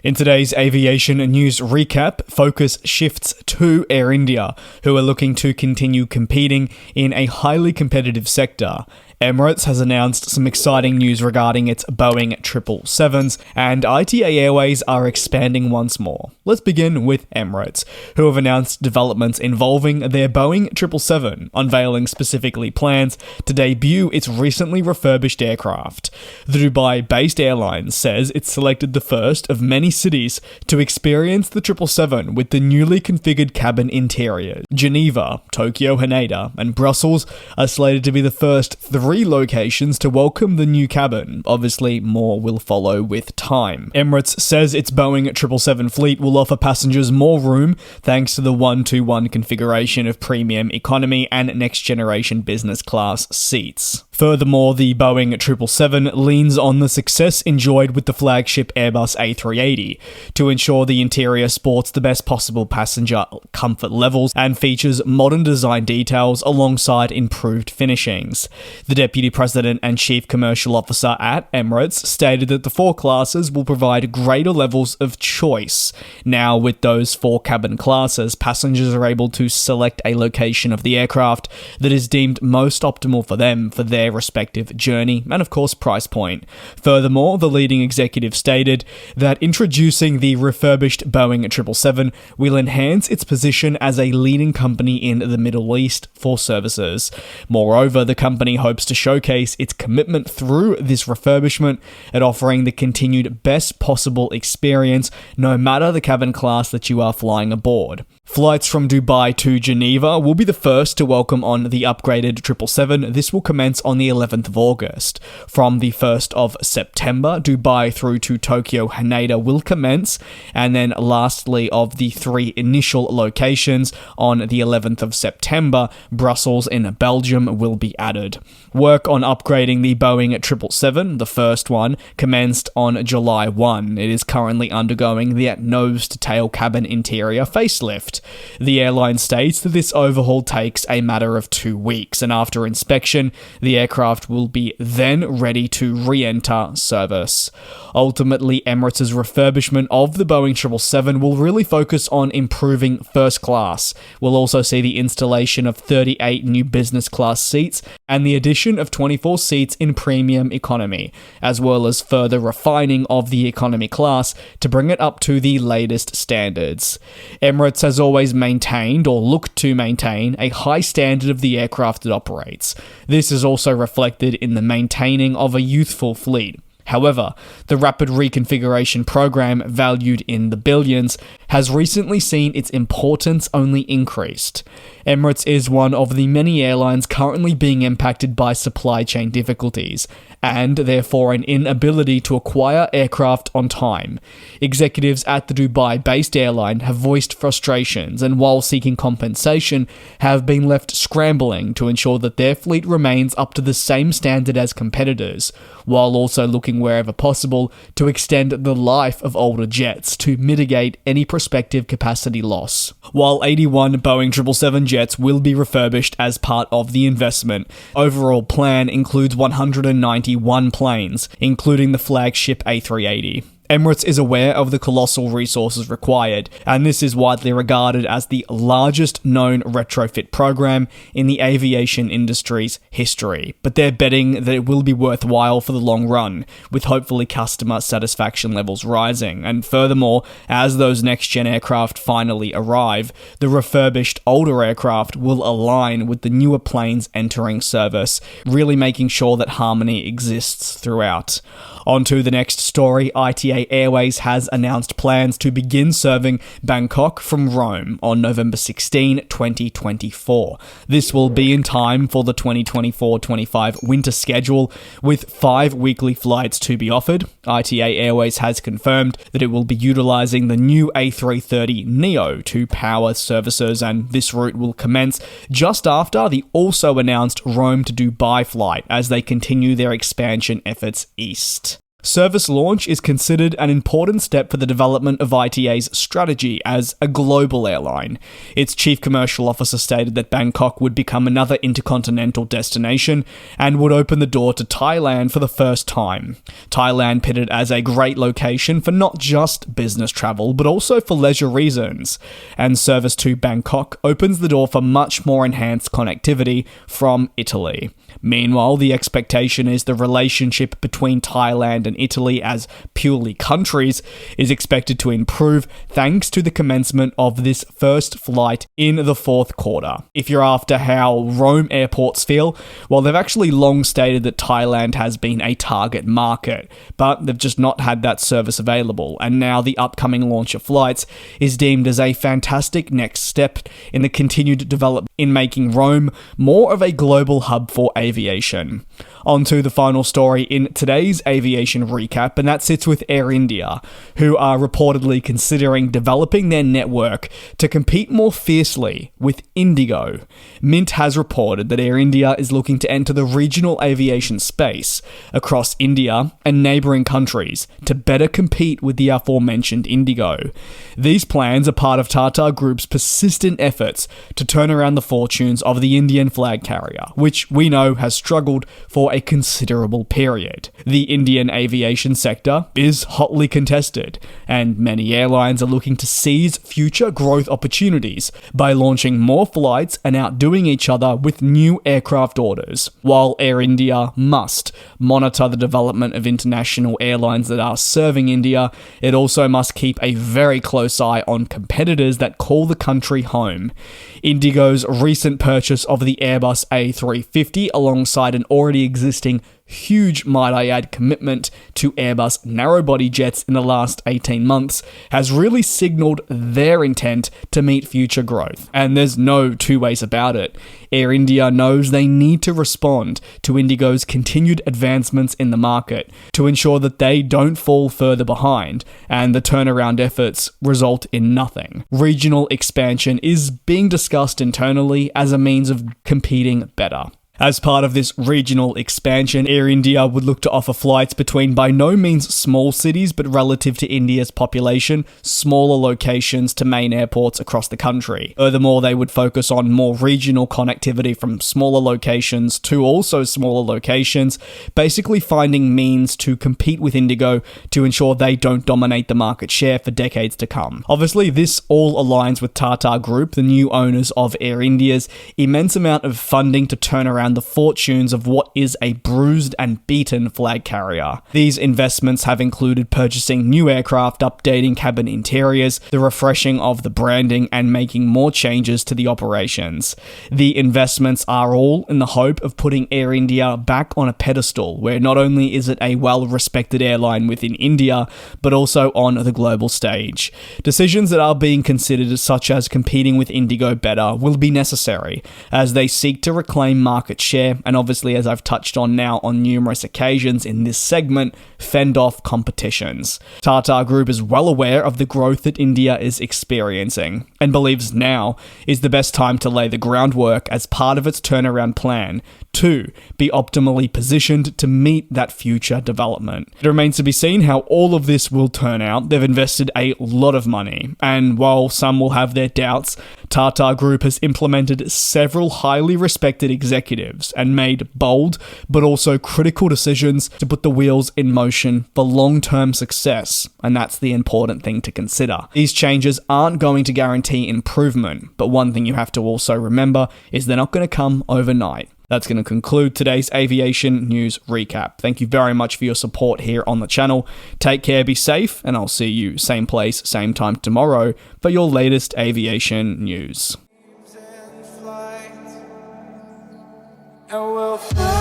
In today's aviation news recap, focus shifts to Air India, who are looking to continue competing in a highly competitive sector. Emirates has announced some exciting news regarding its Boeing 777s, and ITA Airways are expanding once more. Let's begin with Emirates, who have announced developments involving their Boeing 777, unveiling specifically plans to debut its recently refurbished aircraft. The Dubai-based airline says it's selected the first of many cities to experience the 777 with the newly configured cabin interior. Geneva, Tokyo, Haneda, and Brussels are slated to be the first three locations to welcome the new cabin. Obviously, more will follow with time. Emirates says its Boeing 777 fleet will offer passengers more room thanks to the 1-to-1 configuration of premium economy and next-generation business class seats. Furthermore, the Boeing 777 leans on the success enjoyed with the flagship Airbus A380 to ensure the interior sports the best possible passenger comfort levels and features modern design details alongside improved finishings. The Deputy President and Chief Commercial Officer at Emirates stated that the four classes will provide greater levels of choice. Now, with those four cabin classes, passengers are able to select a location of the aircraft that is deemed most optimal for them for their respective journey and, of course, price point. Furthermore, the leading executive stated that introducing the refurbished Boeing 777 will enhance its position as a leading company in the Middle East for services. Moreover, the company hopes to showcase its commitment through this refurbishment at offering the continued best possible experience no matter the cabin class that you are flying aboard. Flights from Dubai to Geneva will be the first to welcome on the upgraded 777. This will commence on the 11th of August. From the 1st of September, Dubai through to Tokyo Haneda will commence, and then lastly of the three initial locations on the 11th of September, Brussels in Belgium will be added. Work on upgrading the Boeing 777, the first one, commenced on July 1. It is currently undergoing the nose-to-tail cabin interior facelift. The airline states that this overhaul takes a matter of 2 weeks, and after inspection, the aircraft will be then ready to re-enter service. Ultimately, Emirates' refurbishment of the Boeing 777 will really focus on improving first class. We'll also see the installation of 38 new business class seats and the addition of 24 seats in premium economy, as well as further refining of the economy class to bring it up to the latest standards. Emirates has always maintained or looked to maintain a high standard of the aircraft it operates. This is also reflected in the maintaining of a youthful fleet. However, the rapid reconfiguration program, valued in the billions, has recently seen its importance only increased. Emirates is one of the many airlines currently being impacted by supply chain difficulties, and therefore an inability to acquire aircraft on time. Executives at the Dubai-based airline have voiced frustrations, and while seeking compensation, have been left scrambling to ensure that their fleet remains up to the same standard as competitors, while also looking wherever possible to extend the life of older jets to mitigate any prospective capacity loss. While 81 Boeing 777 jets will be refurbished as part of the investment, overall plan includes 191 planes, including the flagship A380. Emirates is aware of the colossal resources required, and this is widely regarded as the largest known retrofit program in the aviation industry's history. But they're betting that it will be worthwhile for the long run, with hopefully customer satisfaction levels rising. And furthermore, as those next-gen aircraft finally arrive, the refurbished older aircraft will align with the newer planes entering service, really making sure that harmony exists throughout. On to the next story. ITA Airways has announced plans to begin serving Bangkok from Rome on November 16, 2024. This will be in time for the 2024-25 winter schedule, with 5 weekly flights to be offered. ITA Airways has confirmed that it will be utilizing the new A330neo to power services, and this route will commence just after the also announced Rome to Dubai flight as they continue their expansion efforts east. Service launch is considered an important step for the development of ITA's strategy as a global airline. Its chief commercial officer stated that Bangkok would become another intercontinental destination and would open the door to Thailand for the first time. Thailand pitted as a great location for not just business travel, but also for leisure reasons. And service to Bangkok opens the door for much more enhanced connectivity from Italy. Meanwhile, the expectation is the relationship between Thailand and Italy as purely countries is expected to improve thanks to the commencement of this first flight in the fourth quarter. If you're after how Rome airports feel, well, they've actually long stated that Thailand has been a target market, but they've just not had that service available, and now the upcoming launch of flights is deemed as a fantastic next step in the continued development in making Rome more of a global hub for aviation. On to the final story in today's aviation recap, and that sits with Air India, who are reportedly considering developing their network to compete more fiercely with IndiGo. Mint has reported that Air India is looking to enter the regional aviation space across India and neighbouring countries to better compete with the aforementioned IndiGo. These plans are part of Tata Group's persistent efforts to turn around the fortunes of the Indian flag carrier, which we know has struggled for a considerable period. The Indian aviation sector is hotly contested, and many airlines are looking to seize future growth opportunities by launching more flights and outdoing each other with new aircraft orders. While Air India must monitor the development of international airlines that are serving India, it also must keep a very close eye on competitors that call the country home. IndiGo's recent purchase of the Airbus A330 alongside an already existing huge, might I add, commitment to Airbus narrow-body jets in the last 18 months has really signalled their intent to meet future growth. And there's no two ways about it. Air India knows they need to respond to IndiGo's continued advancements in the market to ensure that they don't fall further behind and the turnaround efforts result in nothing. Regional expansion is being discussed internally as a means of competing better. As part of this regional expansion, Air India would look to offer flights between by no means small cities, but relative to India's population, smaller locations to main airports across the country. Furthermore, they would focus on more regional connectivity from smaller locations to also smaller locations, basically finding means to compete with IndiGo to ensure they don't dominate the market share for decades to come. Obviously, this all aligns with Tata Group, the new owners of Air India's immense amount of funding to turn around the fortunes of what is a bruised and beaten flag carrier. These investments have included purchasing new aircraft, updating cabin interiors, the refreshing of the branding, and making more changes to the operations. The investments are all in the hope of putting Air India back on a pedestal, where not only is it a well-respected airline within India, but also on the global stage. Decisions that are being considered, such as competing with IndiGo better, will be necessary, as they seek to reclaim market share, and obviously, as I've touched on now on numerous occasions in this segment, fend off competitions. Tata Group is well aware of the growth that India is experiencing, and believes now is the best time to lay the groundwork as part of its turnaround plan to be optimally positioned to meet that future development. It remains to be seen how all of this will turn out. They've invested a lot of money, and while some will have their doubts, Tata Group has implemented several highly respected executives and made bold but also critical decisions to put the wheels in motion for long-term success, and that's the important thing to consider. These changes aren't going to guarantee improvement, but one thing you have to also remember is they're not going to come overnight. That's going to conclude today's aviation news recap. Thank you very much for your support here on the channel. Take care, be safe, and I'll see you same place, same time tomorrow for your latest aviation news. And we'll fly.